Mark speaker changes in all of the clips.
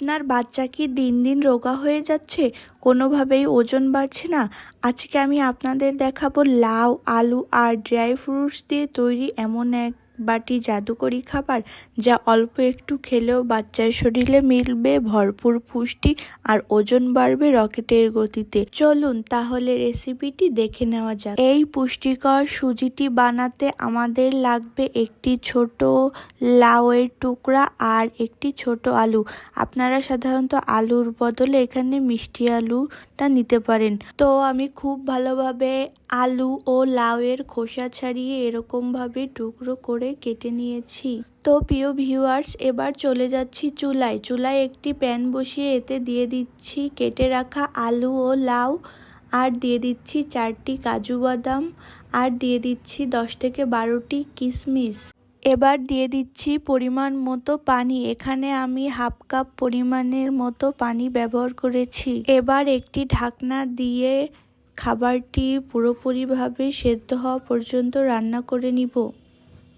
Speaker 1: আপনার বাচ্চা কি দিন দিন রোগা হয়ে যাচ্ছে, কোনোভাবেই ওজন বাড়ছে না? আজকে আমি আপনাদের দেখাবো লাউ, আলু আর ড্রাই ফ্রুটস দিয়ে তৈরি এমন এক বাটি জাদুকরি খাবার, যা অল্প একটু খেলেও বাচ্চার শরীরে মিলবে ভরপুর পুষ্টি আর ওজন বাড়বে রকেটের গতিতে। চলুন তাহলে রেসিপিটি দেখে নেওয়া যাক। এই পুষ্টিকর সুজিটি বানাতে আমাদের লাগবে একটি ছোট লাউয়ের টুকরা আর একটি ছোট আলু। আপনারা সাধারণত আলুর বদলে এখানে মিষ্টি আলুটা নিতে পারেন। তো আমি খুব ভালোভাবে আলু ও লাউয়ের খোসা ছাড়িয়ে এরকমভাবে টুকরো করে কেটে নিয়েছি। তো প্রিয় ভিউয়ার্স, এবার চলে যাচ্ছি চুলায় একটি প্যান বসিয়ে এতে দিয়ে দিচ্ছি কেটে রাখা আলু ও লাউ, আর দিয়ে দিচ্ছি 4টি কাজু বাদাম, আর দিয়ে দিচ্ছি 10 থেকে 12টি কিশমিশ। এবার দিয়ে দিচ্ছি পরিমাণ মতো পানি। এখানে আমি হাফ কাপ পরিমাণের মতো পানি ব্যবহার করেছি। এবার একটি ঢাকনা দিয়ে খাবারটি পুরোপুরিভাবে সেদ্ধ হওয়া পর্যন্ত রান্না করে নিব।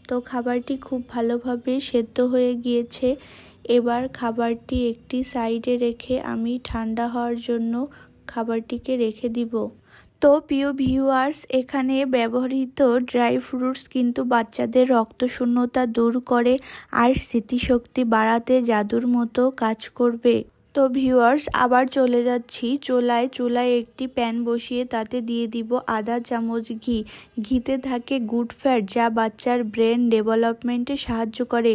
Speaker 1: তো খাবারটি খুব ভালোভাবে সেদ্ধ হয়ে গিয়েছে। এবার খাবারটি একটি সাইডে রেখে আমি ঠান্ডা হওয়ার জন্য খাবারটিকে রেখে দিব। তো প্রিয় ভিউয়ার্স, এখানে ব্যবহৃত ড্রাই ফ্রুটস কিন্তু বাচ্চাদের রক্তশূন্যতা দূর করে আর স্মৃতিশক্তি বাড়াতে জাদুর মতো কাজ করবে। তো ভিউয়ার্স, আবার চলে যাচ্ছি চুলায় একটি প্যান বসিয়ে তাতে দিয়ে দিব আধা চামচ ঘি। ঘিতে থাকে গুড ফ্যাট, যা বাচ্চার ব্রেন ডেভেলপমেন্টে সাহায্য করে।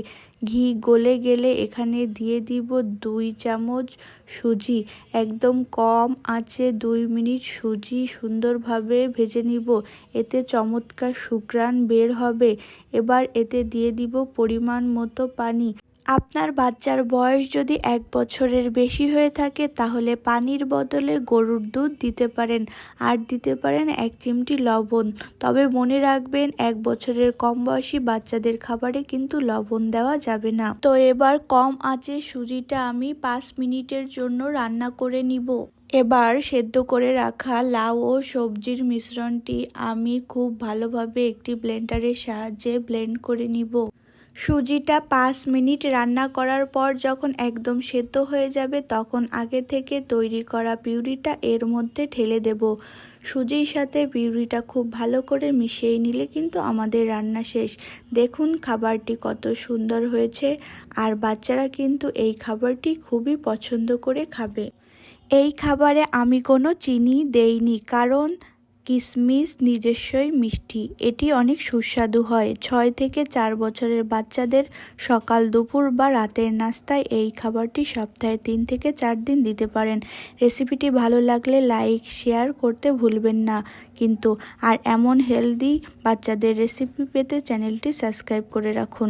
Speaker 1: ঘি গলে গেলে এখানে দিয়ে দিব 2 চামচ সুজি। একদম কম আঁচে 2 মিনিট সুজি সুন্দরভাবে ভেজে নিব, এতে চমৎকার সুঘ্রাণ বের হবে। এবার এতে দিয়ে দিব পরিমাণ মতো পানি। আপনার বাচ্চার বয়স যদি 1 বছরের বেশি হয়ে থাকে তাহলে পানির বদলে গরুর দুধ দিতে পারেন, আর দিতে পারেন 1 চিমটি লবণ। তবে মনে রাখবেন 1 বছরের কম বয়সী বাচ্চাদের খাবারে কিন্তু লবণ দেওয়া যাবে না। তো এবার কম আঁচে সুজিটা আমি 5 মিনিটের জন্য রান্না করে নিব। এবার সেদ্ধ করে রাখা লাউ ও সবজির মিশ্রণটি আমি খুব ভালোভাবে একটি ব্লেন্ডারের সাহায্যে ব্লেন্ড করে নিব। সুজিটা 5 মিনিট রান্না করার পর যখন একদম সেদ্ধ হয়ে যাবে, তখন আগে থেকে তৈরি করা পিউরিটা এর মধ্যে ঢেলে দেব। সুজির সাথে পিউরিটা খুব ভালো করে মিশিয়ে নিলে কিন্তু আমাদের রান্না শেষ। দেখুন খাবারটি কত সুন্দর হয়েছে, আর বাচ্চারা কিন্তু এই খাবারটি খুবই পছন্দ করে খাবে। এই খাবারে আমি কোনো চিনি দেইনি, কারণ কিশমিশ নিজস্বই মিষ্টি। এটি অনেক সুস্বাদু হয়। 6 থেকে 4 বছরের বাচ্চাদের সকাল, দুপুর বা রাতের নাস্তায় এই খাবারটি সপ্তাহে 3 থেকে 4 দিন দিতে পারেন। রেসিপিটি ভালো লাগলে লাইক, শেয়ার করতে ভুলবেন না কিন্তু। আর এমন হেলদি বাচ্চাদের রেসিপি পেতে চ্যানেলটি সাবস্ক্রাইব করে রাখুন।